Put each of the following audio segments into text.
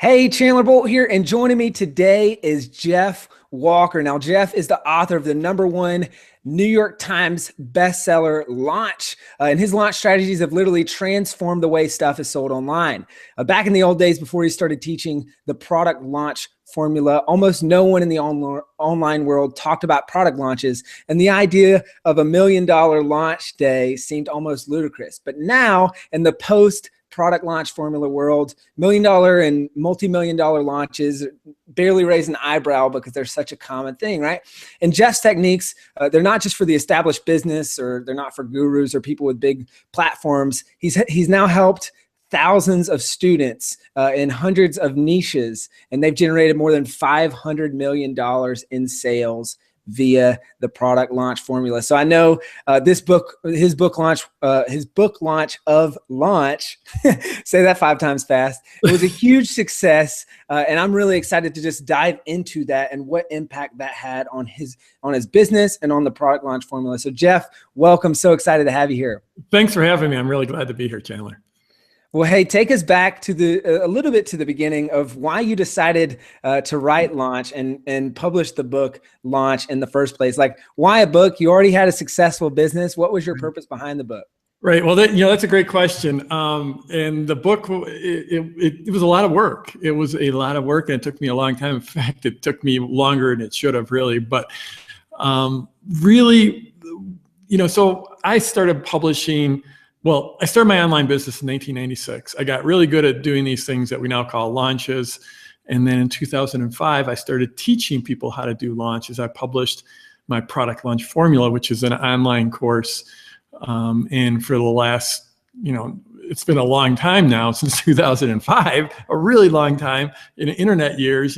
Hey, Chandler Bolt here, and joining me today is Jeff Walker. Now, Jeff is the author of the #1 New York Times bestseller, Launch. And his launch strategies have literally transformed the way stuff is sold online. Back in the old days, before he started teaching the product launch formula, almost no one in the online world talked about product launches, and the idea of $1 million launch day seemed almost ludicrous. But now, in the post product launch formula world, $1 million and multi-million-dollar launches barely raise an eyebrow because they're such a common thing, right? And Jeff's techniques, they're not just for the established business, or they're not for gurus or people with big platforms. He's now helped thousands of students in hundreds of niches, and they've generated more than $500 million in sales via the product launch formula. So I know his book launch of Launch, say that 5 times fast, it was a huge success, and I'm really excited to just dive into that and what impact that had on his business and on the product launch formula. So Jeff, welcome. So excited to have you here. Thanks for having me. I'm really glad to be here, Chandler. Well, hey, take us back to a little bit to the beginning of why you decided to write Launch and publish the book Launch in the first place. Like, why a book? You already had a successful business. What was your purpose behind the book? Right. Well, that's a great question. And the book, it was a lot of work. It was a lot of work, and it took me a long time. In fact, it took me longer than it should have, really. But really, so I started publishing. Well, I started my online business in 1996. I got really good at doing these things that we now call launches. And then in 2005, I started teaching people how to do launches. I published my product launch formula, which is an online course. And for the last, it's been a long time now, since 2005, a really long time in internet years.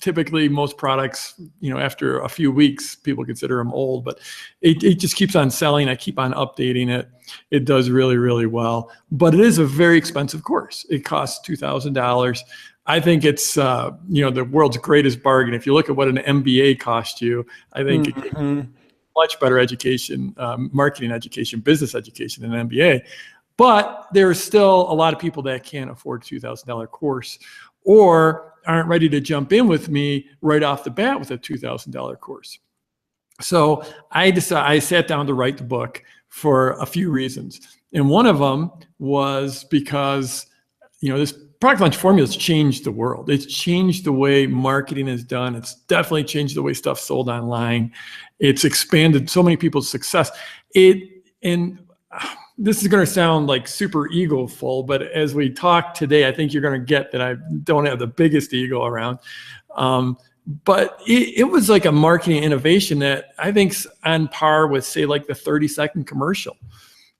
Typically most products, after a few weeks, people consider them old, but it just keeps on selling. I keep on updating it. It does really, really well, but it is a very expensive course. It costs $2,000. I think it's, the world's greatest bargain. If you look at what an MBA cost you, I think it much better education, marketing education, business education than an MBA. But there's still a lot of people that can't afford a $2,000 course, or aren't ready to jump in with me right off the bat with a $2,000 course. So I sat down to write the book for a few reasons. And one of them was because, this product launch formula has changed the world. It's changed the way marketing is done. It's definitely changed the way stuff's sold online. It's expanded so many people's success. This is going to sound like super egoful, but as we talk today, I think you're going to get that I don't have the biggest ego around. But it was like a marketing innovation that I think's on par with, say, like the 30-second commercial,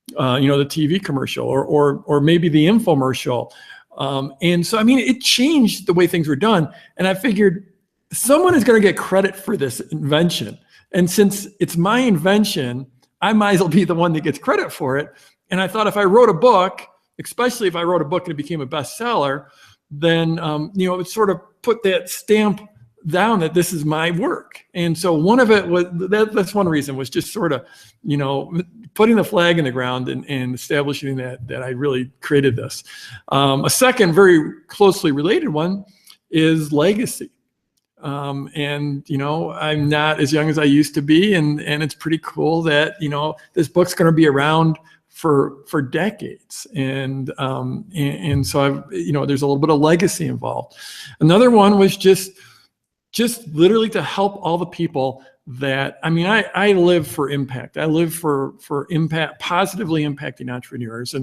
the TV commercial, or maybe the infomercial. And so, it changed the way things were done. And I figured someone is going to get credit for this invention. And since it's my invention, I might as well be the one that gets credit for it. And I thought if I wrote a book, especially if I wrote a book and it became a bestseller, then, it would sort of put that stamp down that this is my work. And so one of it was, that's one reason, was just sort of, putting the flag in the ground and establishing that I really created this. A second very closely related one is legacy. I'm not as young as I used to be, and it's pretty cool that this book's going to be around for decades, and so I've there's a little bit of legacy involved. Another one was just literally to help all the people that I live for impact. I live for impact, positively impacting entrepreneurs,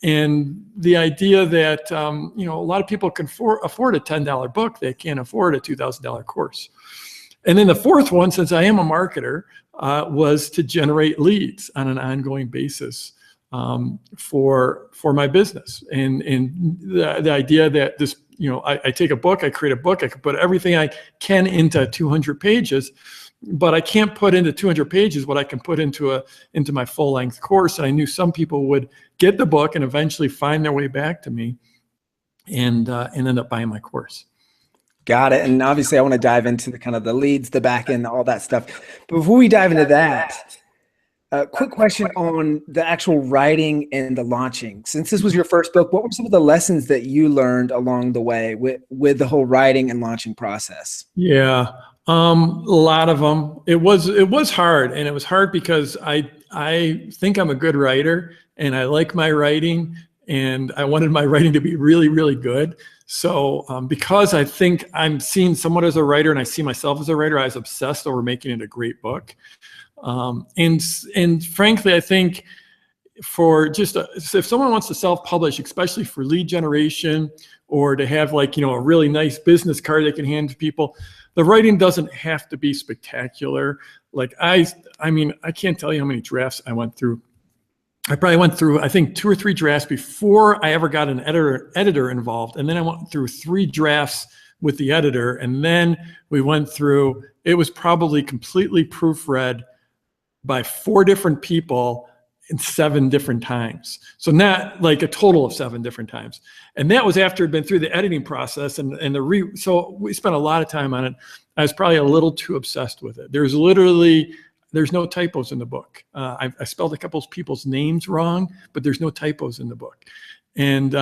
and the idea that a lot of people can afford a $10 book, they can't afford a $2,000 course. And then the fourth one, since I am a marketer, was to generate leads on an ongoing basis for my business. And the idea that this, I take a book, I create a book, I can put everything I can into 200 pages, but I can't put into 200 pages what I can put into my full-length course. And I knew some people would get the book and eventually find their way back to me and end up buying my course. Got it. And obviously I want to dive into the kind of the leads, the back end, all that stuff. But before we dive into that, Quick question on the actual writing and the launching. Since this was your first book, what were some of the lessons that you learned along the way with the whole writing and launching process? Yeah, a lot of them. It was hard, and it was hard because I think I'm a good writer, and I like my writing, and I wanted my writing to be really, really good. So because I think I'm seen somewhat as a writer, and I see myself as a writer, I was obsessed over making it a great book. And frankly, I think for just if someone wants to self-publish, especially for lead generation or to have like, a really nice business card they can hand to people, the writing doesn't have to be spectacular. Like I mean, I can't tell you how many drafts I went through. I probably went through, I think, 2 or 3 drafts before I ever got an editor involved. And then I went through 3 drafts with the editor. And then we went through, it was probably completely proofread by 4 different people in 7 different times. So not like a total of 7 different times. And that was after it'd been through the editing process so we spent a lot of time on it. I was probably a little too obsessed with it. There's no typos in the book. I spelled a couple of people's names wrong, but there's no typos in the book. And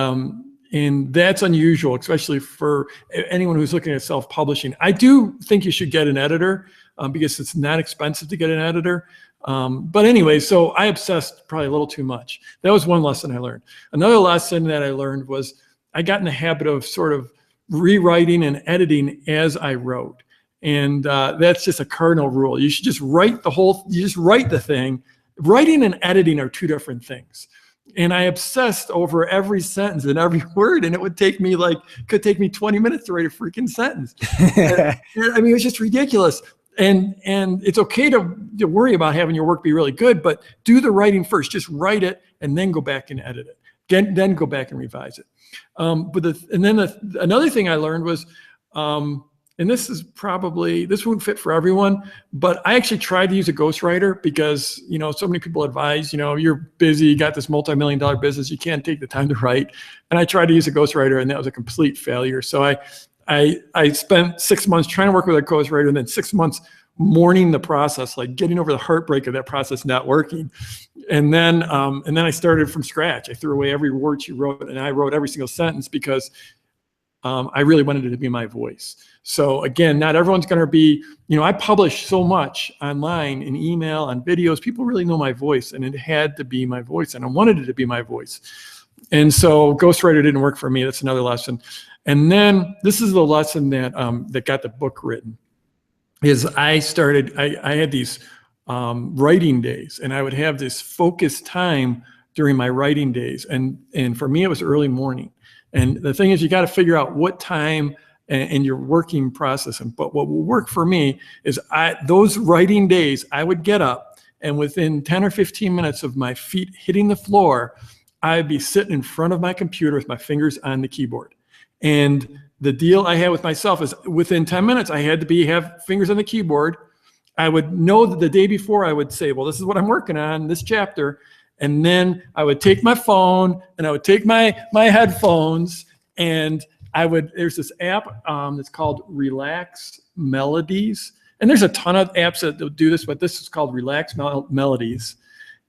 that's unusual, especially for anyone who's looking at self-publishing. I do think you should get an editor because it's not expensive to get an editor. But anyway, so I obsessed probably a little too much. That was one lesson I learned. Another lesson that I learned was I got in the habit of sort of rewriting and editing as I wrote. And that's just a cardinal rule. You should just write the thing. Writing and editing are 2 different things. And I obsessed over every sentence and every word, and it could take me 20 minutes to write a freaking sentence. I mean, it was just ridiculous. And it's okay to worry about having your work be really good, but do the writing first. Just write it and then go back and edit it. Then go back and revise it. Another thing I learned was, and this won't fit for everyone, but I actually tried to use a ghostwriter because, so many people advise, you're busy, you got this multi-million-dollar business, you can't take the time to write. And I tried to use a ghostwriter, and that was a complete failure. So I spent 6 months trying to work with a ghostwriter, and then 6 months mourning the process, like getting over the heartbreak of that process not working. And then I started from scratch. I threw away every word she wrote, and I wrote every single sentence because I really wanted it to be my voice. So again, not everyone's going to be, I publish so much online, in email, on videos. People really know my voice, and it had to be my voice, and I wanted it to be my voice. And so ghostwriter didn't work for me. That's another lesson. And then this is the lesson that got the book written. Is I had these writing days, and I would have this focused time during my writing days. And for me, it was early morning. And the thing is, you got to figure out what time in your working process. But what will work for me is those writing days, I would get up, and within 10 or 15 minutes of my feet hitting the floor, I'd be sitting in front of my computer with my fingers on the keyboard. And the deal I had with myself is within 10 minutes, I had to have fingers on the keyboard. I would know that the day before I would say, well, this is what I'm working on, this chapter. And then I would take my phone and I would take my headphones, and there's this app that's called Relax Melodies. And there's a ton of apps that do this, but this is called Relax Melodies.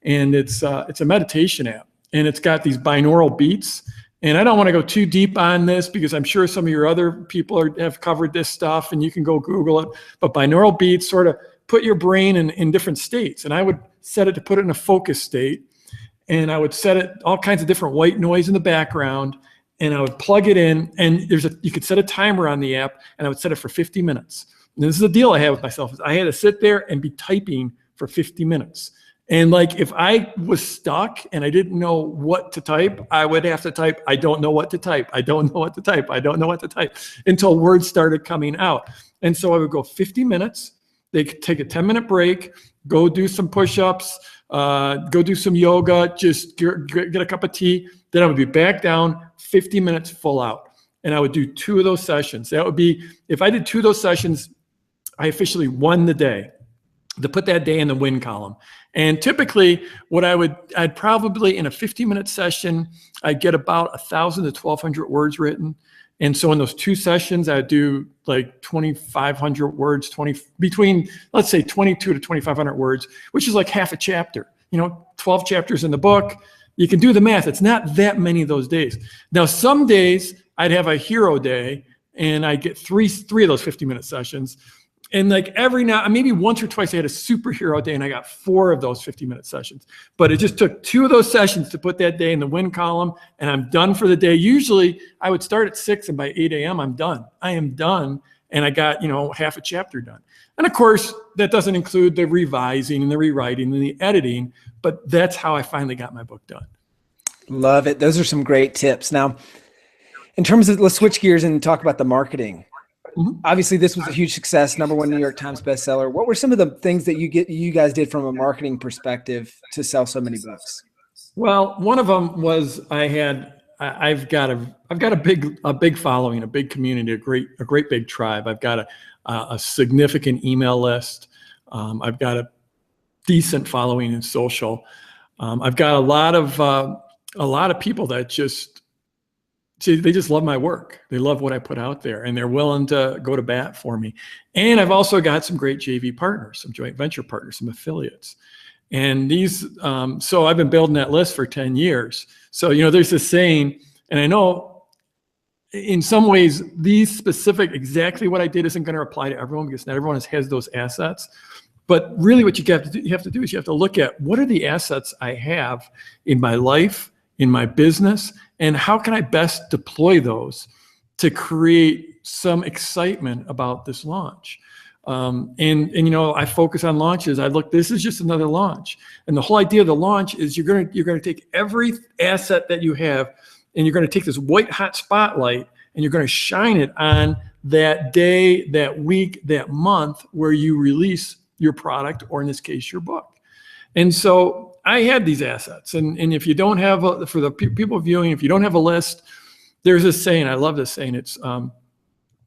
And it's a meditation app, and it's got these binaural beats. And I don't want to go too deep on this because I'm sure some of your other people have covered this stuff, and you can go Google it. But binaural beats sort of put your brain in different states. And I would set it to put it in a focus state. And I would set it all kinds of different white noise in the background. And I would plug it in. And you could set a timer on the app, and I would set it for 50 minutes. And this is the deal I had with myself. Is I had to sit there and be typing for 50 minutes. And like, if I was stuck and I didn't know what to type, I would have to type, I don't know what to type. I don't know what to type. I don't know what to type, until words started coming out. And so I would go 50 minutes. They could take a 10-minute break, go do some push-ups, go do some yoga, just get a cup of tea. Then I would be back down, 50 minutes full out. And I would do 2 of those sessions. That would be, if I did 2 of those sessions, I officially won the day. To put that day in the win column. And typically I'd probably in a 50-minute session, I'd get about 1,000 to 1,200 words written. And so in those 2 sessions, I'd do like 2,500 words, between, let's say 22 to 2,500 words, which is like half a chapter. 12 chapters in the book. You can do the math. It's not that many of those days. Now, some days I'd have a hero day and I'd get three of those 50-minute sessions. And like every now, maybe once or twice I had a superhero day and I got 4 of those 50-minute sessions. But it just took 2 of those sessions to put that day in the win column, and I'm done for the day. Usually I would start at 6 and by 8 a.m. I'm done. I am done. And I got, half a chapter done. And of course, that doesn't include the revising and the rewriting and the editing, but that's how I finally got my book done. Love it. Those are some great tips. Now, in terms of, let's switch gears and talk about the marketing. Mm-hmm. Obviously, this was a huge success, #1 New York Times bestseller. What were some of the things that you guys did from a marketing perspective to sell so many books? Well, one of them was I've got a big following, a big community, a great big tribe. I've got a significant email list. I've got a decent following in social. I've got a lot of people that they just love my work. They love what I put out there, and they're willing to go to bat for me. And I've also got some great JV partners, some joint venture partners, some affiliates. And these, so I've been building that list for 10 years. So, there's this saying, and I know in some ways, exactly what I did isn't going to apply to everyone because not everyone has those assets. But really what you have to do is you have to look at what are the assets I have in my life, in my business, and how can I best deploy those to create some excitement about this launch. I focus on launches. This is just another launch. And the whole idea of the launch is you're going to take every asset that you have and you're going to take this white hot spotlight and you're going to shine it on that day, that week, that month where you release your product, or in this case, your book. And so I had these assets. And if you don't have, for the people viewing, if you don't have a list, there's this saying, I love this saying. It's,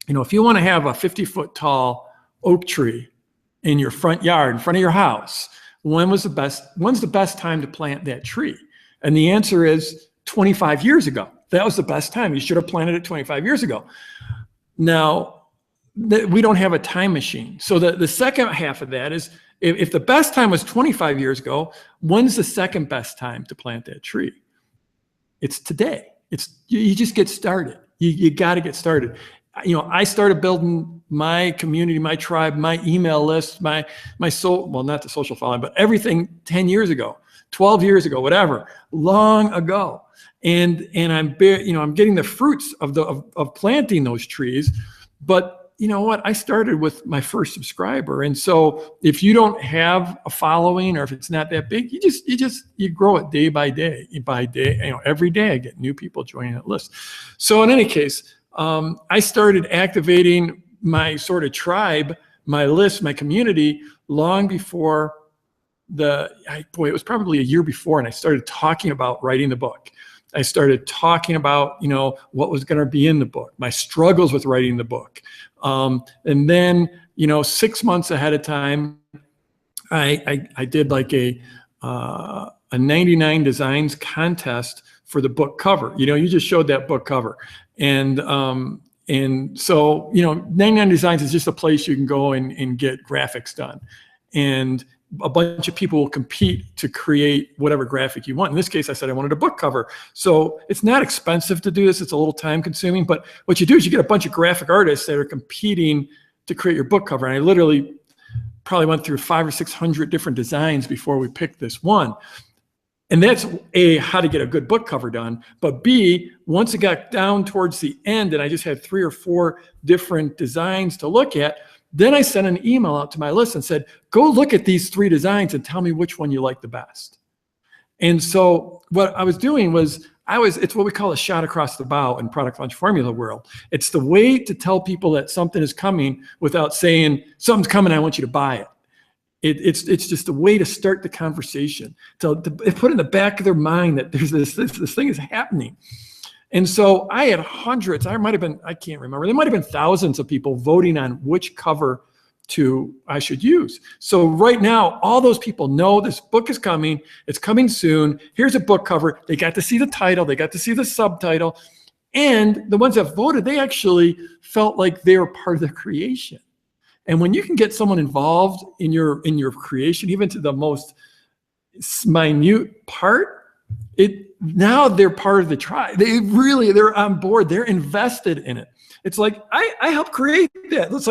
if you want to have a 50-foot tall oak tree in your front yard, in front of your house, when's the best time to plant that tree? And the answer is 25 years ago. That was the best time. You should have planted it 25 years ago. Now, we don't have a time machine. So the second half of that is, if the best time was 25 years ago, when's the second best time to plant that tree? It's today. You just get started. You got to get started. I started building my community, my tribe, my email list, not the social following, but everything 10 years ago, 12 years ago, whatever, long ago. And I'm getting the fruits of planting those trees. But you know what? I started with my first subscriber. And so if you don't have a following, or if it's not that big, you grow it day by day, every day I get new people joining that list. So in any case, I started activating my sort of tribe, my list, my community long before it was probably a year before. And I started talking about writing the book. I started talking about, what was going to be in the book, my struggles with writing the book. And then, 6 months ahead of time, I did like a 99 designs contest for the book cover. You just showed that book cover. And so, 99 Designs is just a place you can go and get graphics done. And a bunch of people will compete to create whatever graphic you want. In this case, I said I wanted a book cover. So it's not expensive to do this. It's a little time consuming, but what you do is you get a bunch of graphic artists that are competing to create your book cover. And I literally probably went through 500 or 600 different designs before we picked this one. And that's A, how to get a good book cover done. But B, once it got down towards the end and I just had 3 or 4 different designs to look at, then I sent an email out to my list and said, go look at these 3 designs and tell me which one you like the best. And so what I was doing was, it's what we call a shot across the bow in product launch formula world. It's the way to tell people that something is coming without saying, something's coming, I want you to buy it. It's just a way to start the conversation, to put in the back of their mind that there's this thing is happening. And so I had hundreds, I can't remember, there might have been thousands of people voting on which cover I should use. So right now, all those people know this book is coming, it's coming soon, here's a book cover, they got to see the title, they got to see the subtitle, and the ones that voted, they actually felt like they were part of the creation. And when you can get someone involved in your creation, even to the most minute part, now they're part of the tribe. They're on board. They're invested in it. It's like I helped create that. It's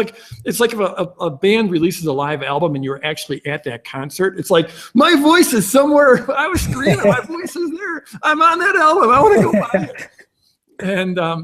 like if a band releases a live album and you're actually at that concert. It's like my voice is somewhere. I was screaming. My voice is there. I'm on that album. I want to go buy it.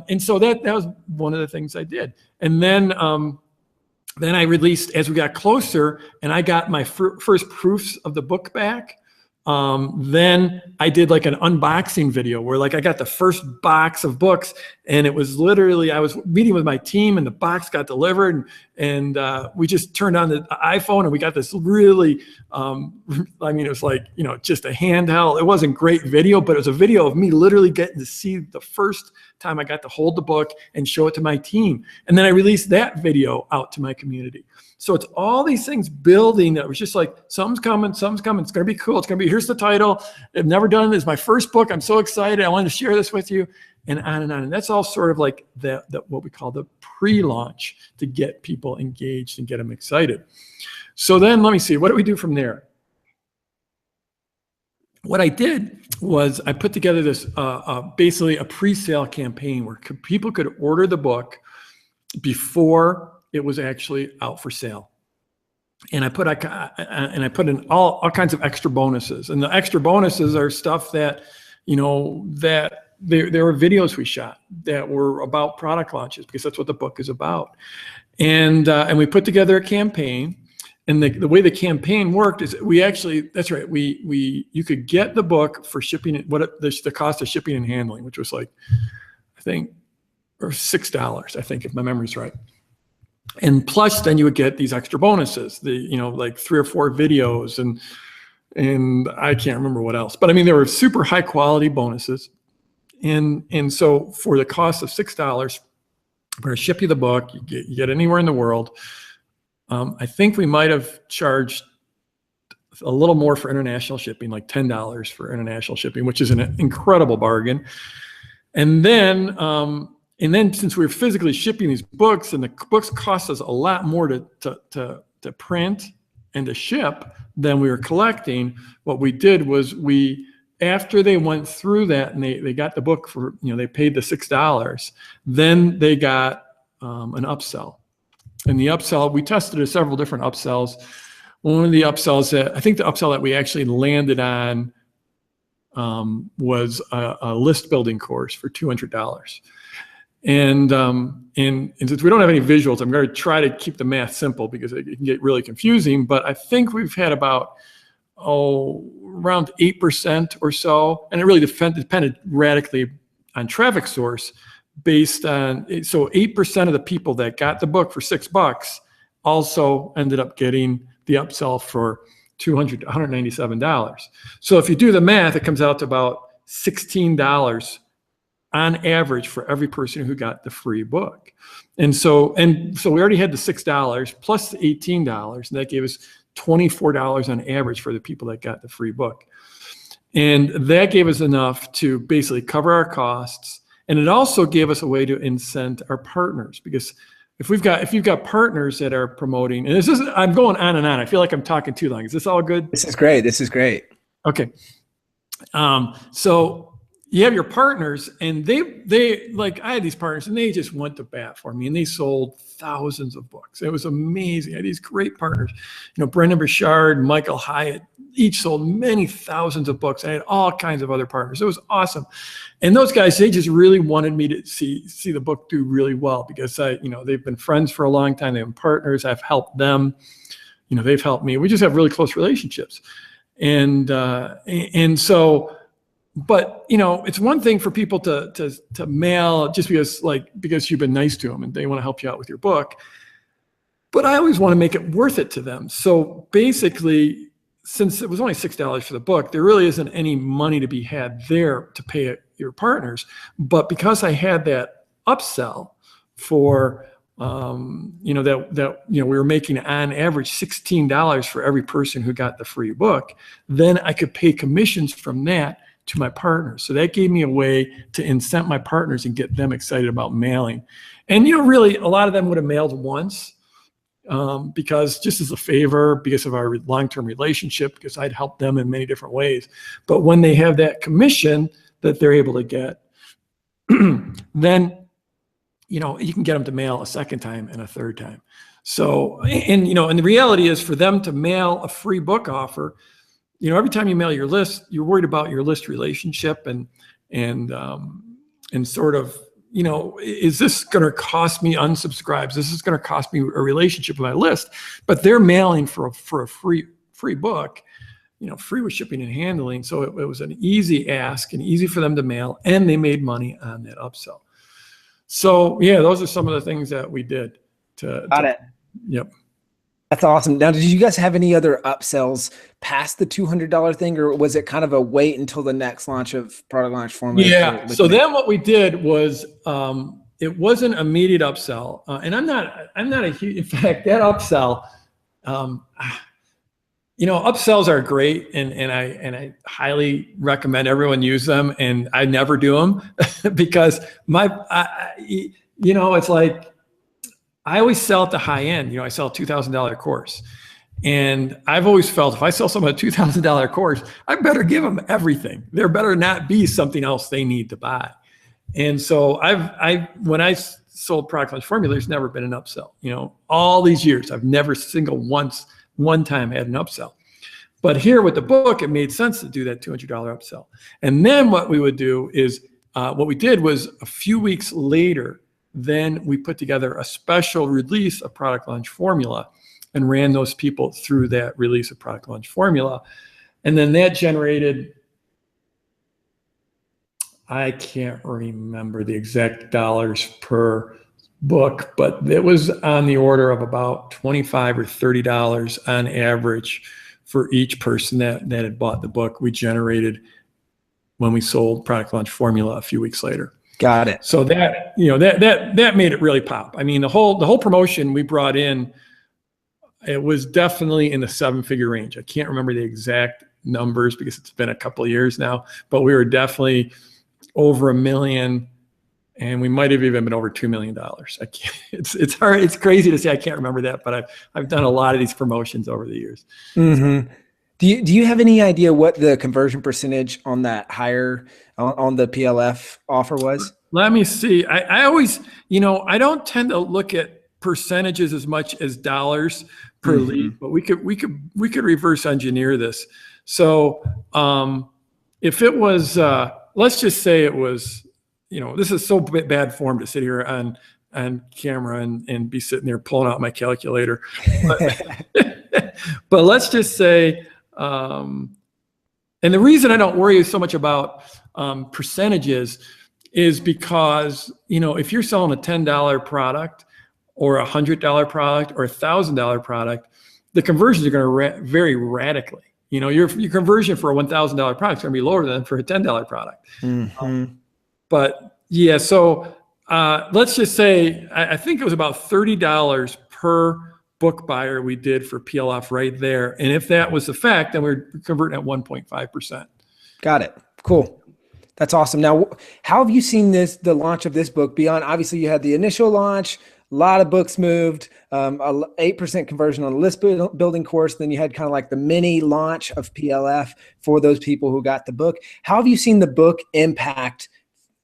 And so that was one of the things I did. And then I released as we got closer, and I got my first proofs of the book back. Then I did like an unboxing video where like I got the first box of books, and it was literally, I was meeting with my team and the box got delivered, and we just turned on the iPhone and we got this really, I mean, it was like, you know, just a handheld. It wasn't great video, but it was a video of me literally getting to see the first time I got to hold the book and show it to my team. And then I released that video out to my community. So it's all these things building that was just like, something's coming, something's coming. It's going to be cool. It's going to be, here's the title. I've never done this. It's my first book. I'm so excited. I wanted to share this with you, and on and on. And that's all sort of like that what we call the pre-launch, to get people engaged and get them excited. So then let me see, what do we do from there? What I did was I put together this basically a pre-sale campaign where people could order the book before it was actually out for sale. And I put in all kinds of extra bonuses. And the extra bonuses are stuff that, you know, that there were videos we shot that were about product launches, because that's what the book is about. And we put together a campaign. And the way the campaign worked is we actually, that's right, you could get the book for shipping, the cost of shipping and handling, which was like, I think, or $6, I think, if my memory's right. And plus then you would get these extra bonuses, you know, like 3 or 4 videos and I can't remember what else, but I mean, they were super high quality bonuses. And so for the cost of $6, we're going to ship you the book, you get anywhere in the world. I think we might have charged a little more for international shipping, like $10 for international shipping, which is an incredible bargain. And then since we were physically shipping these books, and the books cost us a lot more to print and to ship than we were collecting, what we did was after they went through that and they got the book for, you know, they paid the $6, then they got an upsell. And the upsell, we tested several different upsells. One of the upsells I think the upsell that we actually landed on was a list building course for $200. And since we don't have any visuals, I'm going to try to keep the math simple because it can get really confusing. But I think we've had about around 8% or so, and it really depended radically on traffic source. Based on, so 8% of the people that got the book for $6 also ended up getting the upsell for $197. So if you do the math, it comes out to about $16 on average for every person who got the free book. And so we already had the $6 plus the $18, and that gave us $24 on average for the people that got the free book. And that gave us enough to basically cover our costs. And it also gave us a way to incent our partners, because if you've got partners that are promoting, and I'm going on and on. I feel like I'm talking too long. Is this all good? This is great. This is great. Okay. So you have your partners, and they like, I had these partners and they just went to bat for me, and they sold thousands of books. It was amazing. I had these great partners, you know, Brendan Burchard, Michael Hyatt, each sold many thousands of books. I had all kinds of other partners. It was awesome. And those guys, they just really wanted me to see the book do really well, because they've been friends for a long time. They've been partners. I've helped them. You know, they've helped me. We just have really close relationships. And so, but you know, it's one thing for people to mail just because you've been nice to them and they want to help you out with your book. But I always want to make it worth it to them. So basically, since it was only $6 for the book, there really isn't any money to be had there to pay your partners. But because I had that upsell for, we were making on average $16 for every person who got the free book, then I could pay commissions from that to my partners. So that gave me a way to incent my partners and get them excited about mailing. And, you know, really a lot of them would have mailed once. because just as a favor, because of our long-term relationship, because I'd helped them in many different ways. But when they have that commission that they're able to get, then, you can get them to mail a second time and a third time. So, and the reality is for them to mail a free book offer, every time you mail your list, you're worried about your list relationship and sort of, is this going to cost me unsubscribes? This is going to cost me a relationship with my list. But they're mailing for a free book, free with shipping and handling. So it was an easy ask and easy for them to mail, and they made money on that upsell. So yeah, those are some of the things that we did. Got it. Yep. That's awesome. Now, did you guys have any other upsells past the $200 thing, or was it kind of a wait until the next launch of product launch formula? Yeah. So then what we did was, it wasn't immediate upsell. And I'm not a huge, in fact, that upsell, upsells are great. And I highly recommend everyone use them, and I never do them because it's like, I always sell at the high end. I sell a $2,000 course. And I've always felt if I sell someone a $2,000 course, I better give them everything. There better not be something else they need to buy. And so when I sold product launch formula, there's never been an upsell. All these years, I've never one time had an upsell. But here with the book, it made sense to do that $200 upsell. And then what we would do is, what we did was a few weeks later, then we put together a special release of product launch formula and ran those people through that release of product launch formula. And then that generated, I can't remember the exact dollars per book, but it was on the order of about $25 or $30 on average for each person that had bought the book. We generated when we sold product launch formula a few weeks later. Got it. So that that made it really pop. I mean, the whole promotion we brought in, it was definitely in the 7-figure range. I can't remember the exact numbers because it's been a couple of years now, but we were definitely over $1 million, and we might have even been over $2 million. It's hard. It's crazy to say I can't remember that, but I've done a lot of these promotions over the years. Mm-hmm. Do you have any idea what the conversion percentage on that higher on the PLF offer was? Let me see. I always, I don't tend to look at percentages as much as dollars per lead, but we could reverse engineer this. So if it was, let's just say it was, this is so bad form to sit here on camera and be sitting there pulling out my calculator, but let's just say. And the reason I don't worry so much about percentages is because, if you're selling a $10 product or a $100 product or a $1,000 product, the conversions are going to vary radically. Your conversion for a $1,000 product is going to be lower than for a $10 product. But yeah, so let's just say, I think it was about $30 per book buyer we did for PLF right there. And if that was the fact, then we're converting at 1.5%. Got it. Cool. That's awesome. Now, how have you seen the launch of this book beyond? Obviously, you had the initial launch, a lot of books moved, 8% conversion on the list building course. Then you had kind of like the mini launch of PLF for those people who got the book. How have you seen the book impact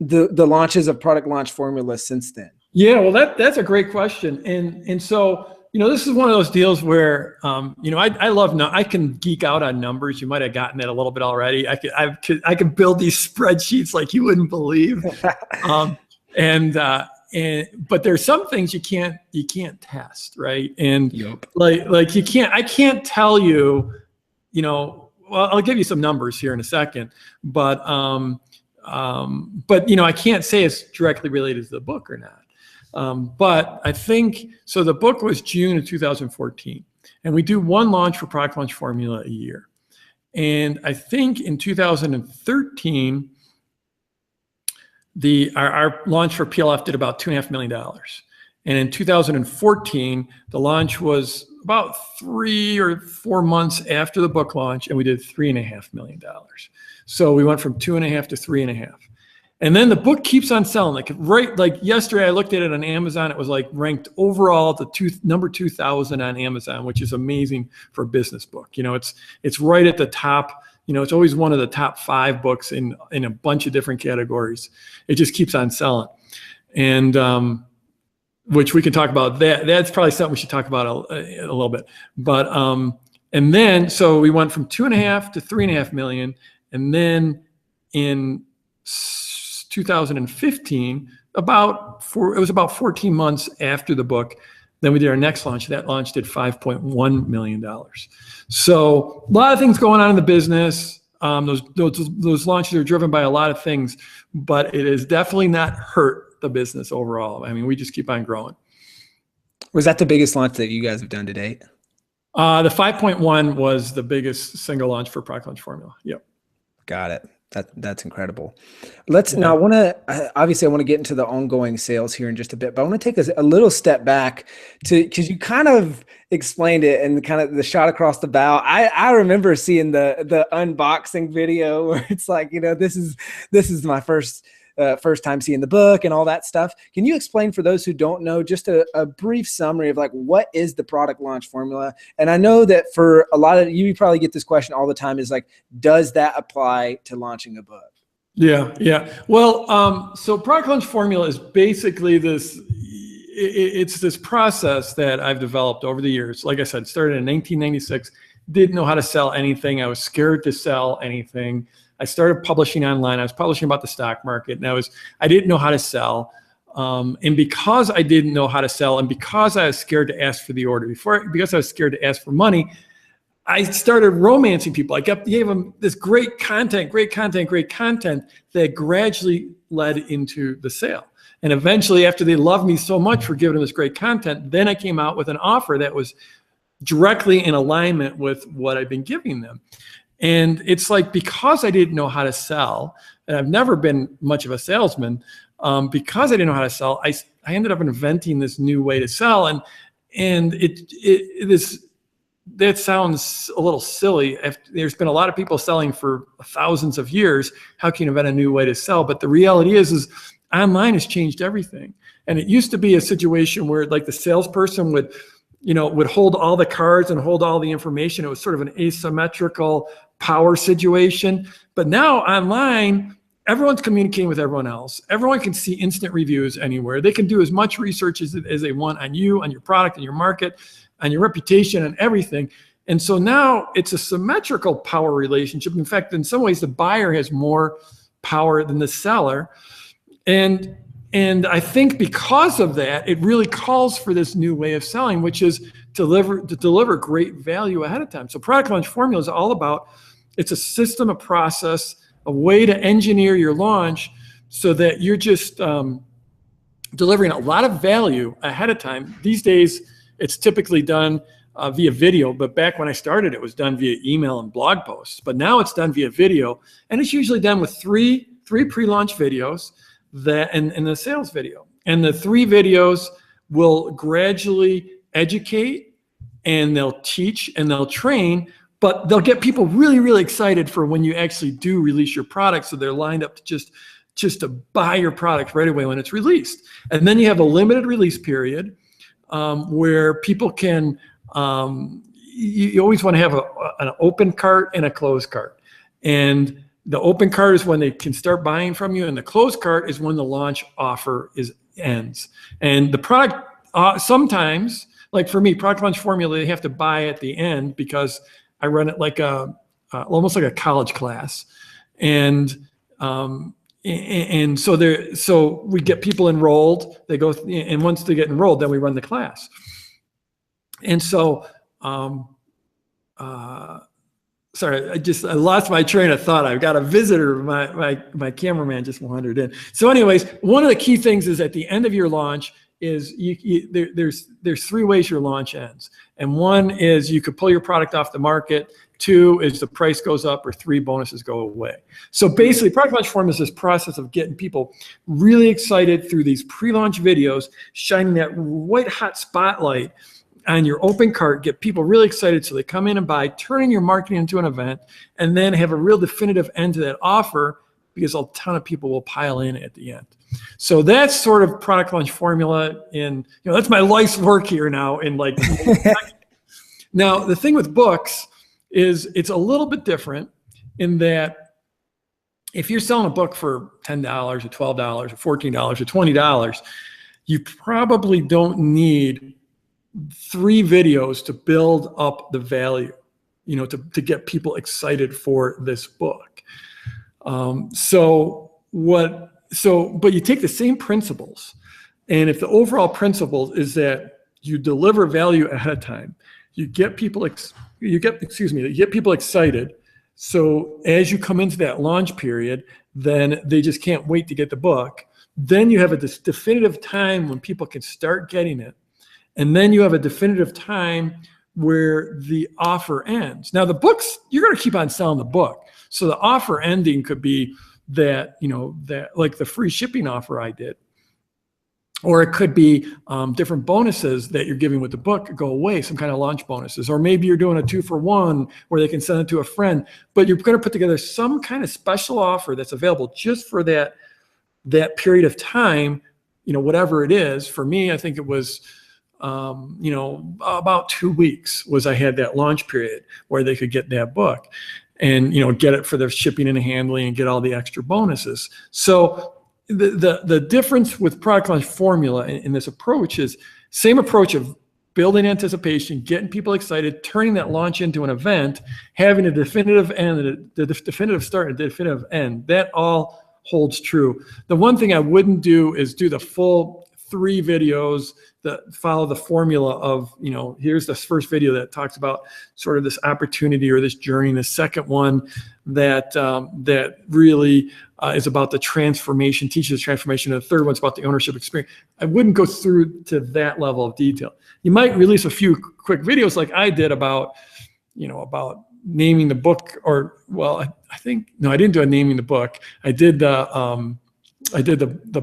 the launches of product launch formulas since then? Yeah, well, that's a great question. And so, this is one of those deals where, I love, I can geek out on numbers. You might have gotten that a little bit already. I could build these spreadsheets like you wouldn't believe. But there's some things you can't test, right? And like I can't tell you, well, I'll give you some numbers here in a second, but I can't say it's directly related to the book or not. But I think, so the book was June of 2014, and we do one launch for product launch formula a year. And I think in 2013, our launch for PLF did about $2.5 million. And in 2014, the launch was about 3 or 4 months after the book launch, and we did $3.5 million. So we went from 2.5 to 3.5. And then the book keeps on selling. Like yesterday, I looked at it on Amazon. It was like ranked overall number 2,000 on Amazon, which is amazing for a business book. It's right at the top. It's always one of the top 5 books in a bunch of different categories. It just keeps on selling, and which we can talk about. That's probably something we should talk about a little bit. But and then so we went from 2.5 to 3.5 million, and then in 2015, it was about 14 months after the book, then we did our next launch. That launch did $5.1 million. So a lot of things going on in the business. Those launches are driven by a lot of things, but it has definitely not hurt the business overall. I mean, we just keep on growing. Was that the biggest launch that you guys have done to date? The 5.1 was the biggest single launch for Product Launch Formula. Yep. Got it. That's incredible. Now I want to get into the ongoing sales here in just a bit, but I want to take a little step back because you kind of explained it and kind of the shot across the bow. I remember seeing the unboxing video where it's like, this is my first time seeing the book and all that stuff. Can you explain for those who don't know, just a brief summary of like, what is the product launch formula? And I know that for a lot of you probably get this question all the time, is like, does that apply to launching a book? Yeah. Well, so product launch formula is basically it's this process that I've developed over the years. Like I said, started in 1996, didn't know how to sell anything. I was scared to sell anything. I started publishing online. I was publishing about the stock market, and I didn't know how to sell. And because I didn't know how to sell, and because I was scared to ask for the order because I was scared to ask for money, I started romancing people. I gave them this great content that gradually led into the sale. And eventually, after they loved me so much for giving them this great content, then I came out with an offer that was directly in alignment with what I've been giving them. And it's like, because I didn't know how to sell, and I've never been much of a salesman, because I didn't know how to sell, I ended up inventing this new way to sell. And that sounds a little silly. There's been a lot of people selling for thousands of years. How can you invent a new way to sell? But the reality is online has changed everything. And it used to be a situation where like the salesperson would hold all the cards and hold all the information. It was sort of an asymmetrical power situation. But now online, everyone's communicating with everyone else. Everyone can see instant reviews anywhere. They can do as much research as they want on you, on your product, and your market, on your reputation, and everything. And so now it's a symmetrical power relationship. In fact, in some ways, the buyer has more power than the seller. And I think because of that, it really calls for this new way of selling, which is to deliver great value ahead of time. So product launch formula is all about, it's a system, a process, a way to engineer your launch so that you're just delivering a lot of value ahead of time. These days, it's typically done via video, but back when I started, it was done via email and blog posts. But now it's done via video, and it's usually done with three pre-launch videos and the sales video. And the 3 videos will gradually educate, and they'll teach, and they'll train, but they'll get people really, really excited for when you actually do release your product. So they're lined up to just to buy your product right away when it's released. And then you have a limited release period where people can, you always want to have an open cart and a closed cart. And the open cart is when they can start buying from you, and the closed cart is when the launch offer ends. And the product, sometimes, like for me, product launch formula, they have to buy at the end because I run it like almost like a college class. And so we get people enrolled, they go, and once they get enrolled, then we run the class. And so, sorry, I lost my train of thought. I've got a visitor. My cameraman just wandered in. So anyways, one of the key things is at the end of your launch is there's 3 ways your launch ends. And 1 is you could pull your product off the market. 2 is the price goes up, or 3 bonuses go away. So basically, product launch formula is this process of getting people really excited through these pre-launch videos, shining that white hot spotlight on your open cart, get people really excited so they come in and buy, turning your marketing into an event, and then have a real definitive end to that offer because a ton of people will pile in at the end. So that's sort of product launch formula. And, that's my life's work here now. And like, now the thing with books is it's a little bit different in that if you're selling a book for $10 or $12 or $14 or $20, you probably don't need 3 videos to build up the value, to get people excited for this book. But you take the same principles, and if the overall principle is that you deliver value ahead of time, you get people excited. So as you come into that launch period, then they just can't wait to get the book. Then you have this definitive time when people can start getting it. And then you have a definitive time where the offer ends. Now the books, you're going to keep on selling the book. So the offer ending could be that, that like the free shipping offer I did. Or it could be different bonuses that you're giving with the book go away, some kind of launch bonuses. Or maybe you're doing a 2-for-1 where they can send it to a friend. But you're going to put together some kind of special offer that's available just for that period of time, whatever it is. For me, I think it was, about 2 weeks I had that launch period where they could get that book and, get it for their shipping and handling and get all the extra bonuses. So the difference with product launch formula in this approach is same approach of building anticipation, getting people excited, turning that launch into an event, having a definitive end, the definitive start and definitive end. That all holds true. The one thing I wouldn't do is do the full 3 videos that follow the formula of, here's this first video that talks about sort of this opportunity or this journey. The second one that really is about the transformation, teaches transformation. And the third one's about the ownership experience. I wouldn't go through to that level of detail. You might release a few quick videos like I did about, about naming the book, or, well, I think, no, I didn't do a naming the book. I did the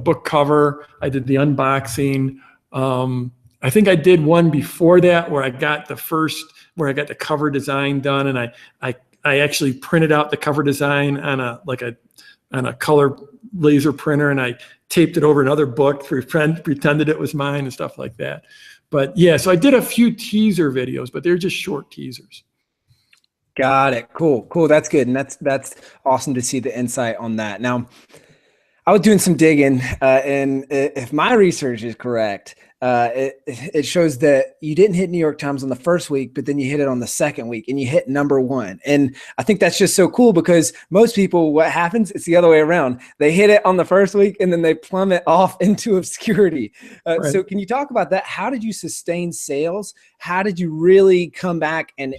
book cover. I did the unboxing. I think I did one before that where I got the cover design done, and I actually printed out the cover design on a color laser printer, and I taped it over another book, pretended it was mine and stuff like that. But yeah, so I did a few teaser videos, but they're just short teasers. Got it. Cool. That's good. And that's awesome to see the insight on that. Now, I was doing some digging, and if my research is correct, it shows that you didn't hit New York Times on the first week, but then you hit it on the second week and you hit #1. And I think that's just so cool because most people, what happens, it's the other way around. They hit it on the first week and then they plummet off into obscurity. Right. So can you talk about that? How did you sustain sales? How did you really come back and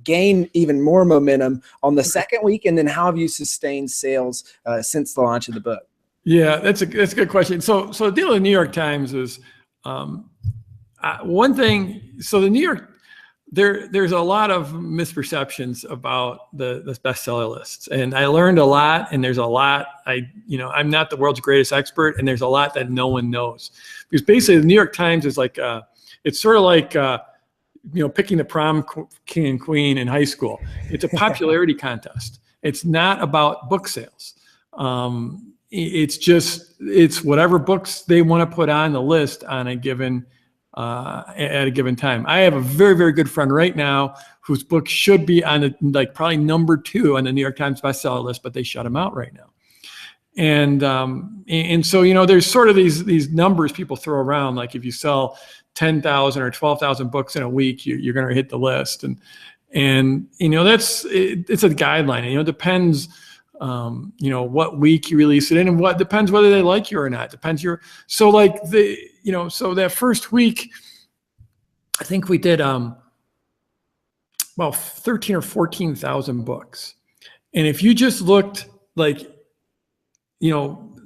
gain even more momentum on the second week? And then how have you sustained sales since the launch of the book? Yeah, that's a good question. So the deal with the New York Times is one thing. So the New York, there's a lot of misperceptions about the bestseller lists, and I learned a lot. And there's a lot I'm not the world's greatest expert, and there's a lot that no one knows, because basically the New York Times is like it's sort of like picking the prom king and queen in high school. It's a popularity contest. It's not about book sales. It's whatever books they want to put on the list on a given at a given time. I have a very, very good friend right now whose book should be on probably #2 on the New York Times bestseller list, but they shut him out right now. And so there's sort of these numbers people throw around, like if you sell 10,000 or 12,000 books in a week, you're going to hit the list, and it's a guideline. And it depends. What week you release it in, and what depends whether they like you or not. Depends so that first week, I think we did about 13 or 14,000 books. And if you just looked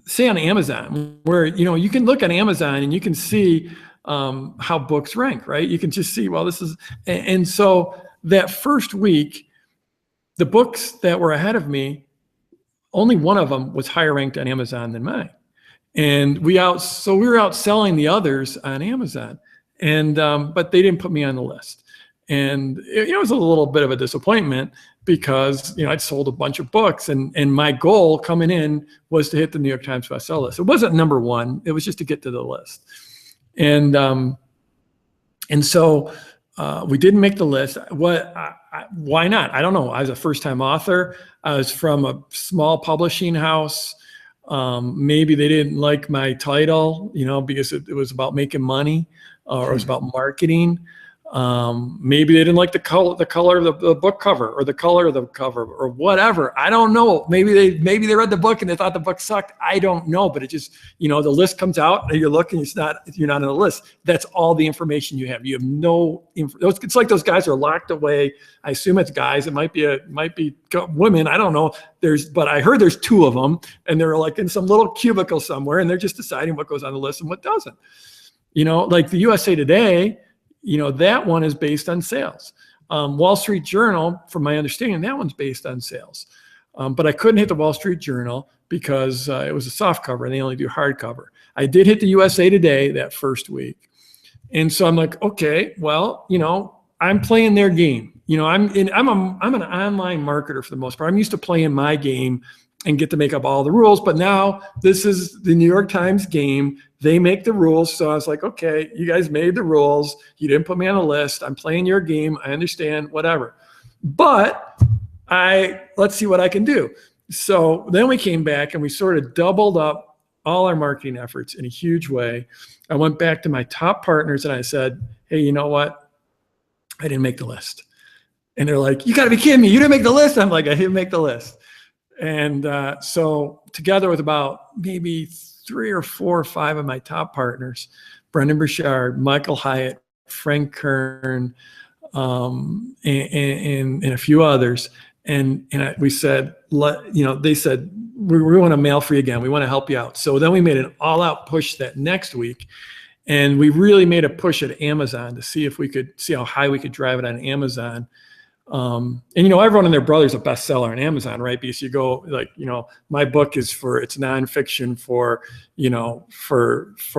say on Amazon, where you can look on Amazon and you can see how books rank, right? You can just see, well, this is, and so that first week, the books that were ahead of me, only one of them was higher ranked on Amazon than mine. And we were outselling the others on Amazon, and but they didn't put me on the list. And it was a little bit of a disappointment because, I'd sold a bunch of books, and my goal coming in was to hit the New York Times bestseller list. It wasn't number one. It was just to get to the list. And so we didn't make the list. Why not? I don't know. I was a first-time author. I was from a small publishing house. Maybe they didn't like my title, because it was about making money, or it was about marketing. Maybe they didn't like the color of the book cover, or the color of the cover, or whatever. I don't know. Maybe they read the book and they thought the book sucked. I don't know. But it just, the list comes out and you're looking, you're not on the list. That's all the information you have. You have no it's like those guys are locked away. I assume it's guys. It might be women. I don't know. But I heard there's two of them, and they're like in some little cubicle somewhere, and they're just deciding what goes on the list and what doesn't. Like the USA Today, that one is based on sales. Wall Street Journal, from my understanding, that one's based on sales. But I couldn't hit the Wall Street Journal because it was a soft cover and they only do hardcover. I did hit the USA Today that first week. And so I'm like, okay, well, I'm playing their game. I'm an online marketer for the most part. I'm used to playing my game and get to make up all the rules. But now this is the New York Times game. They make the rules. So I was like, okay, you guys made the rules. You didn't put me on a list. I'm playing your game. I understand, whatever. But let's see what I can do. So then we came back and we sort of doubled up all our marketing efforts in a huge way. I went back to my top partners and I said, hey, you know what? I didn't make the list. And they're like, you got to be kidding me. You didn't make the list. I'm like, I didn't make the list. And so together with about maybe 3 or 4 or 5 of my top partners, Brendan Burchard, Michael Hyatt, Frank Kern, and a few others. And we said, they said, we want to mail free again. We want to help you out. So then we made an all out push that next week. And we really made a push at Amazon to see if we could see how high we could drive it on Amazon. And everyone and their brother's a bestseller on Amazon, right? Because you go my book is it's nonfiction for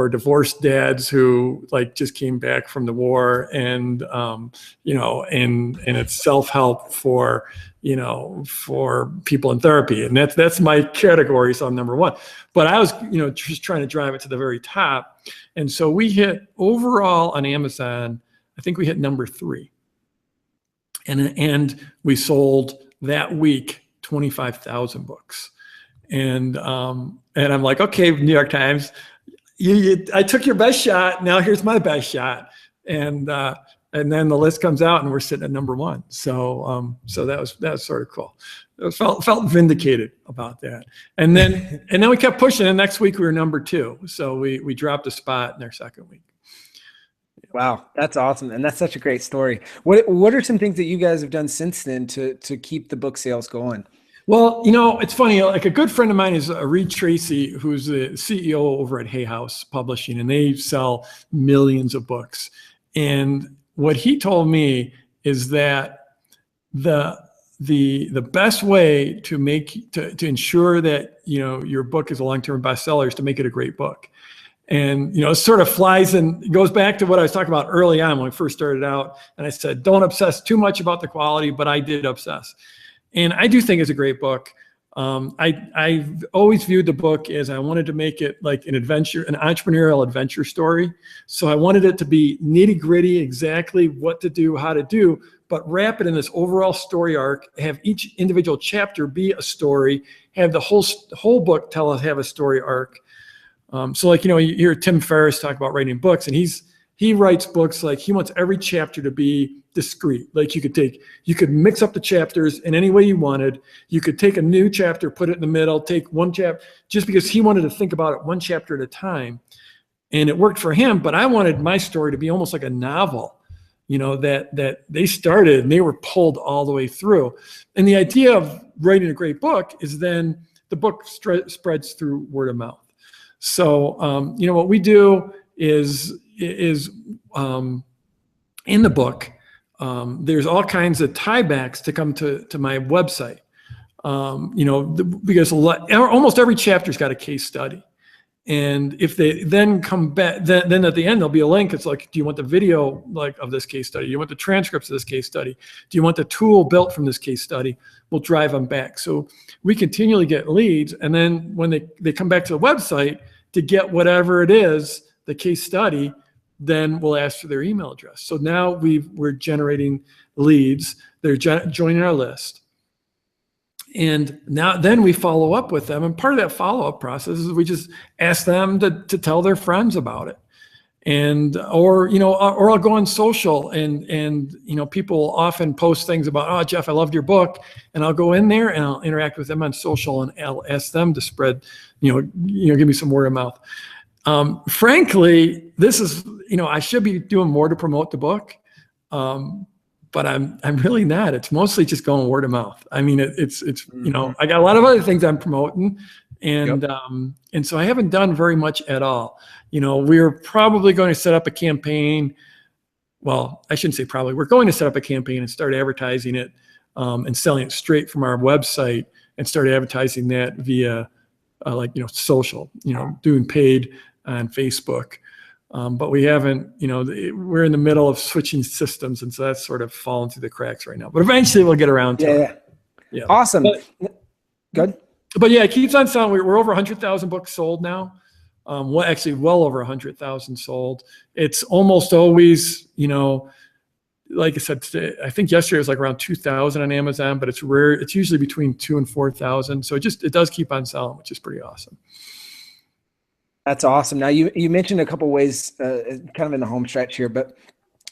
divorced dads who just came back from the war, and and it's self-help for people in therapy, and that's my category. So I'm number 1, but I was just trying to drive it to the very top, and so we hit overall on Amazon. I think we hit number 3. And we sold that week 25,000 books. And I'm like, okay, New York Times, I took your best shot. Now here's my best shot. And then the list comes out and we're sitting at number 1. So that was sort of cool. I felt vindicated about that. And then we kept pushing, and next week we were number 2. So we dropped a spot in our second week. Wow, that's awesome. And that's such a great story. What are some things that you guys have done since then to keep the book sales going? Well, it's funny, like a good friend of mine is Reed Tracy, who's the CEO over at Hay House Publishing, and they sell millions of books. And what he told me is that the best way to ensure that your book is a long-term bestseller is to make it a great book. And, it sort of flies and goes back to what I was talking about early on when I first started out. And I said, don't obsess too much about the quality, but I did obsess. And I do think it's a great book. I've always viewed the book as I wanted to make it like an entrepreneurial adventure story. So I wanted it to be nitty gritty, exactly what to do, how to do, but wrap it in this overall story arc, have each individual chapter be a story, have the whole book have a story arc. So you hear Tim Ferriss talk about writing books, and he writes books like he wants every chapter to be discrete. Like you could mix up the chapters in any way you wanted. You could take a new chapter, put it in the middle, take one chapter, just because he wanted to think about it one chapter at a time. And it worked for him, but I wanted my story to be almost like a novel, that they started and they were pulled all the way through. And the idea of writing a great book is then the book spreads through word of mouth. So, what we do is in the book, there's all kinds of tiebacks to come to my website, because almost every chapter's got a case study. And if they then come back, then at the end, there'll be a link. It's like, do you want the video like of this case study? Do you want the transcripts of this case study? Do you want the tool built from this case study? We'll drive them back. So we continually get leads. And then when they come back to the website to get whatever it is, the case study, then we'll ask for their email address. So now we're generating leads. They're joining our list. And then we follow up with them. And part of that follow-up process is we just ask them to tell their friends about it. And, or I'll go on social and people often post things about, oh, Jeff, I loved your book. And I'll go in there and I'll interact with them on social and I'll ask them to spread, give me some word of mouth. Frankly, this is, I should be doing more to promote the book. But I'm really not. It's mostly just going word of mouth. I mean, it's I got a lot of other things I'm promoting, and and so I haven't done very much at all. We're probably going to set up a campaign. Well, I shouldn't say probably. We're going to set up a campaign and start advertising it and selling it straight from our website and start advertising that via social. Doing paid on Facebook. But we haven't, we're in the middle of switching systems. And so that's sort of fallen through the cracks right now. But eventually we'll get around to it. Yeah. Awesome. Good. But yeah, it keeps on selling. We're over 100,000 books sold now. Actually well over 100,000 sold. It's almost always, like I said, I think yesterday it was like around 2,000 on Amazon, but it's rare. It's usually between 2,000 and 4,000. So it does keep on selling, which is pretty awesome. That's awesome. Now you mentioned a couple ways, kind of in the home stretch here, but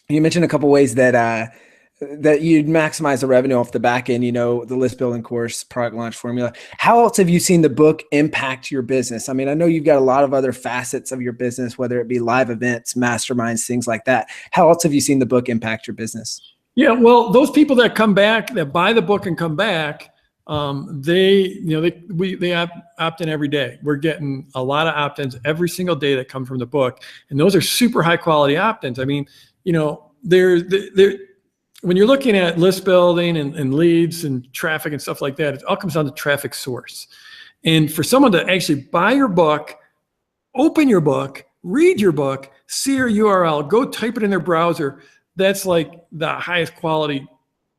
you mentioned a couple ways that you'd maximize the revenue off the back end. The list building course, product launch formula. How else have you seen the book impact your business? I mean, I know you've got a lot of other facets of your business, whether it be live events, masterminds, things like that. How else have you seen the book impact your business? Yeah, well, those people that come back, that buy the book and come back, they opt in every day. We're getting a lot of opt-ins every single day that come from the book. And those are super high quality opt-ins. I mean, when you're looking at list building and leads and traffic and stuff like that, it all comes down to traffic source. And for someone to actually buy your book, open your book, read your book, see your URL, go type it in their browser, that's like the highest quality,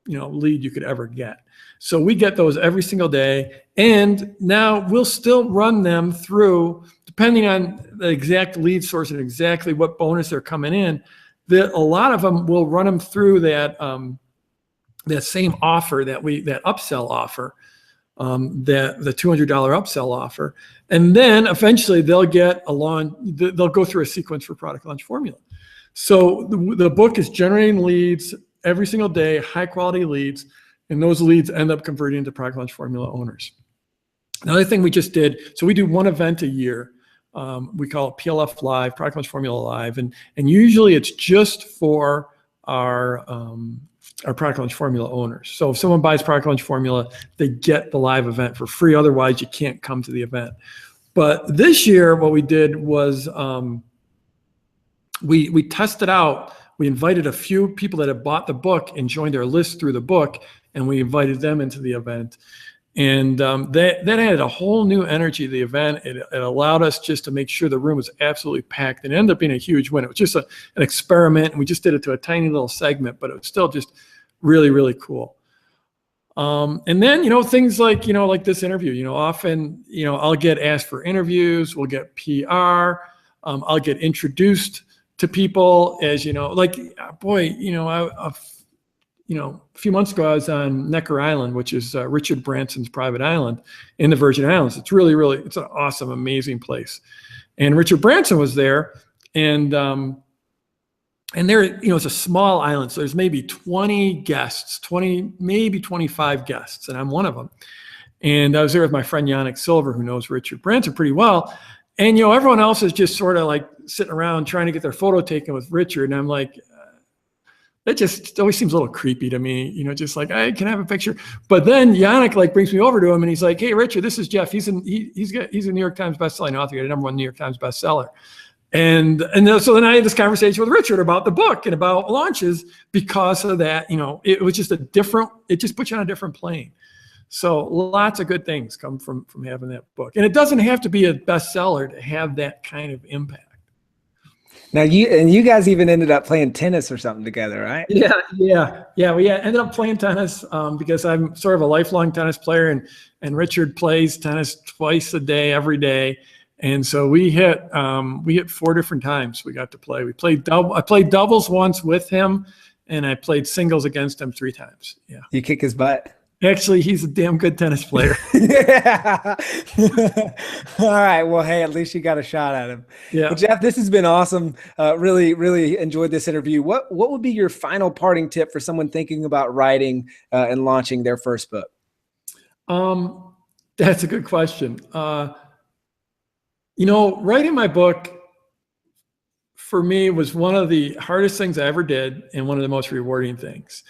lead you could ever get. So we get those every single day. And now we'll still run them through, depending on the exact lead source and exactly what bonus they're coming in, that a lot of them will run them through that same offer that upsell offer, the $200 upsell offer. And then eventually they'll go through a sequence for product launch formula. So the book is generating leads every single day, high quality leads. And those leads end up converting into product launch formula owners. Another thing we just did, so we do one event a year. We call it PLF Live, Product Launch Formula Live. And usually it's just for our Product Launch Formula owners. So if someone buys Product Launch Formula, they get the live event for free. Otherwise, you can't come to the event. But this year, what we did was we tested out. We invited a few people that had bought the book and joined their list through the book, and we invited them into the event. And that added a whole new energy to the event. It allowed us just to make sure the room was absolutely packed, and it ended up being a huge win. It was just an experiment, and we just did it to a tiny little segment, but it was still just really, really cool. And then, things like, like this interview, often, I'll get asked for interviews, we'll get PR, I'll get introduced to people as, a few months ago, I was on Necker Island, which is Richard Branson's private island in the Virgin Islands. It's really, really, it's an awesome, amazing place. And Richard Branson was there, and there, it's a small island. So there's maybe 20 guests, maybe 25 guests, and I'm one of them. And I was there with my friend Yannick Silver, who knows Richard Branson pretty well. And, everyone else is just sort of like sitting around trying to get their photo taken with Richard. And I'm like, that just always seems a little creepy to me, just like, hey, can I have a picture? But then Yannick brings me over to him and he's like, hey, Richard, this is Jeff. He's a New York Times bestselling author. He had a #1 New York Times bestseller. And so then I had this conversation with Richard about the book and about launches because of that. It was just it just puts you on a different plane. So lots of good things come from having that book. And it doesn't have to be a bestseller to have that kind of impact. Now you guys even ended up playing tennis or something together, right? Yeah. We ended up playing tennis because I'm sort of a lifelong tennis player, and Richard plays tennis twice a day, every day. And so we hit 4 different times we got to play. I played doubles once with him, and I played singles against him 3 times. Yeah. You kick his butt? Actually, he's a damn good tennis player. Yeah. All right. Well, hey, at least you got a shot at him. Yeah. Well, Jeff, this has been awesome. Really, really enjoyed this interview. What would be your final parting tip for someone thinking about writing and launching their first book? That's a good question. Writing my book for me was one of the hardest things I ever did, and one of the most rewarding things.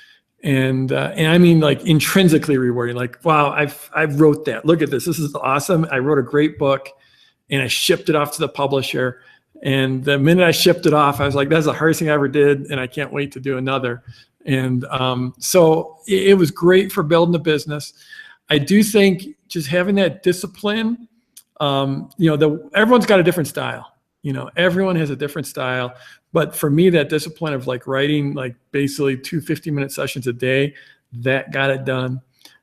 And I mean, like, intrinsically rewarding. Like, wow, I wrote that. Look at this. This is awesome. I wrote a great book, and I shipped it off to the publisher. And the minute I shipped it off, I was like, that's the hardest thing I ever did, and I can't wait to do another. And so it was great for building a business. I do think just having that discipline, everyone's got a different style. Everyone has a different style. But for me, that discipline of like writing like basically 2 50-minute sessions a day, that got it done.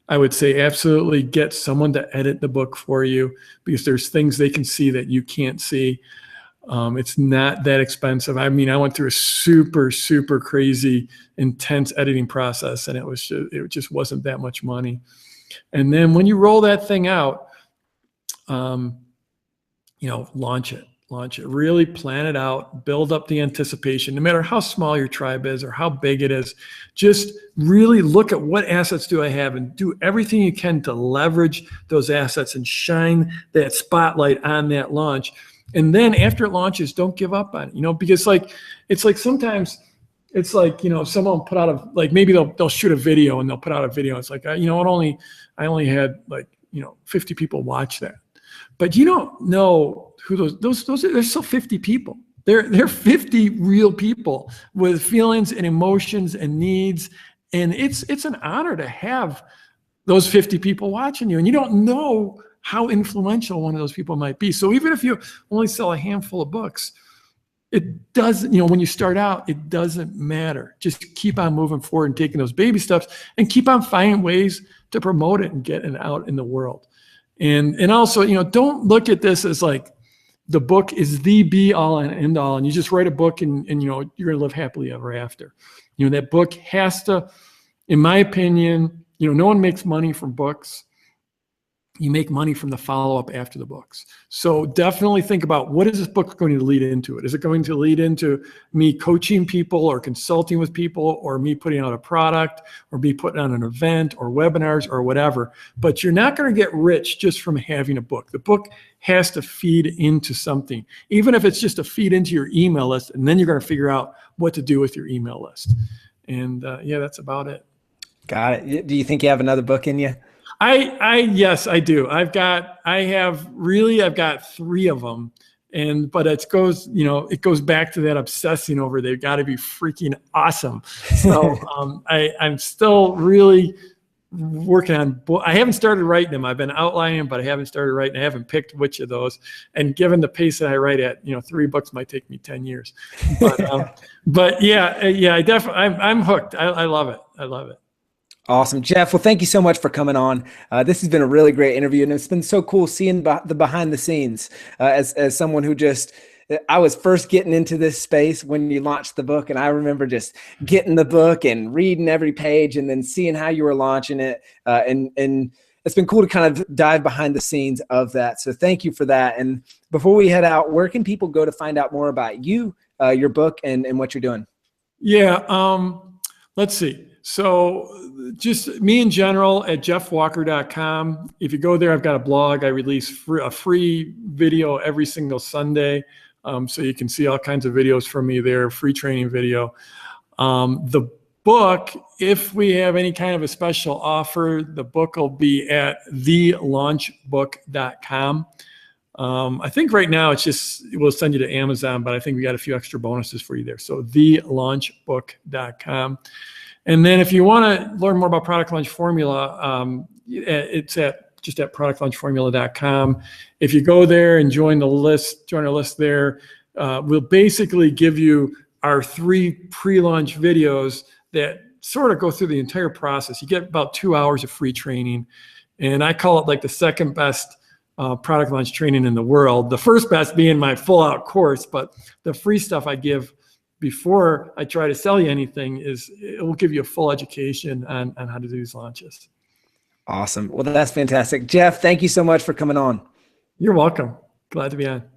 I would say absolutely get someone to edit the book for you, because there's things they can see that you can't see. It's not that expensive. I mean, I went through a super, super crazy, intense editing process, and it just wasn't that much money. And then when you roll that thing out, launch it. Really plan it out, build up the anticipation, no matter how small your tribe is or how big it is. Just really look at what assets do I have, and do everything you can to leverage those assets and shine that spotlight on that launch. And then after it launches, don't give up on it, because it's like sometimes it's like, someone put out maybe they'll shoot a video and they'll put out a video. It's like, I only had 50 people watch that. But you don't know who those are. There's still 50 people. They're 50 real people with feelings and emotions and needs. And it's an honor to have those 50 people watching you. And you don't know how influential one of those people might be. So even if you only sell a handful of books, it doesn't, when you start out, it doesn't matter. Just keep on moving forward and taking those baby steps, and keep on finding ways to promote it and get it out in the world. And also, don't look at this as like the book is the be all and end all, and you just write a book and you're going to live happily ever after. That book has to, in my opinion, no one makes money from books. You make money from the follow-up after the books. So definitely think about, what is this book going to lead into it? Is it going to lead into me coaching people or consulting with people, or me putting out a product, or me putting on an event or webinars or whatever? But you're not going to get rich just from having a book. The book has to feed into something, even if it's just a feed into your email list, and then you're going to figure out what to do with your email list. And that's about it. Got it. Do you think you have another book in you? Yes, I do. I've got 3 of them, but it goes back to that obsessing over, they've got to be freaking awesome. So I'm still really working on, I haven't started writing them. I've been outlining them, but I haven't started writing. I haven't picked which of those. And given the pace that I write at, 3 books might take me 10 years. But yeah, I definitely, I'm hooked. I love it. I love it. Awesome. Jeff, well, thank you so much for coming on. This has been a really great interview, and it's been so cool seeing the behind the scenes as someone who I was first getting into this space when you launched the book, and I remember just getting the book and reading every page and then seeing how you were launching it. And it's been cool to kind of dive behind the scenes of that. So thank you for that. And before we head out, where can people go to find out more about you, your book, and what you're doing? Yeah, let's see. So just me in general at jeffwalker.com. If you go there, I've got a blog. I release a free video every single Sunday. So you can see all kinds of videos from me there, free training video. The book, if we have any kind of a special offer, the book will be at thelaunchbook.com. I think right now we'll send you to Amazon, but I think we got a few extra bonuses for you there. So thelaunchbook.com. And then if you want to learn more about Product Launch Formula, it's just at productlaunchformula.com. If you go there and join our list there, we'll basically give you our 3 pre-launch videos that sort of go through the entire process. You get about 2 hours of free training. And I call it like the second best product launch training in the world. The first best being my full out course, but the free stuff I give before I try to sell you anything it will give you a full education on how to do these launches. Awesome. Well, that's fantastic. Jeff, thank you so much for coming on. You're welcome. Glad to be on.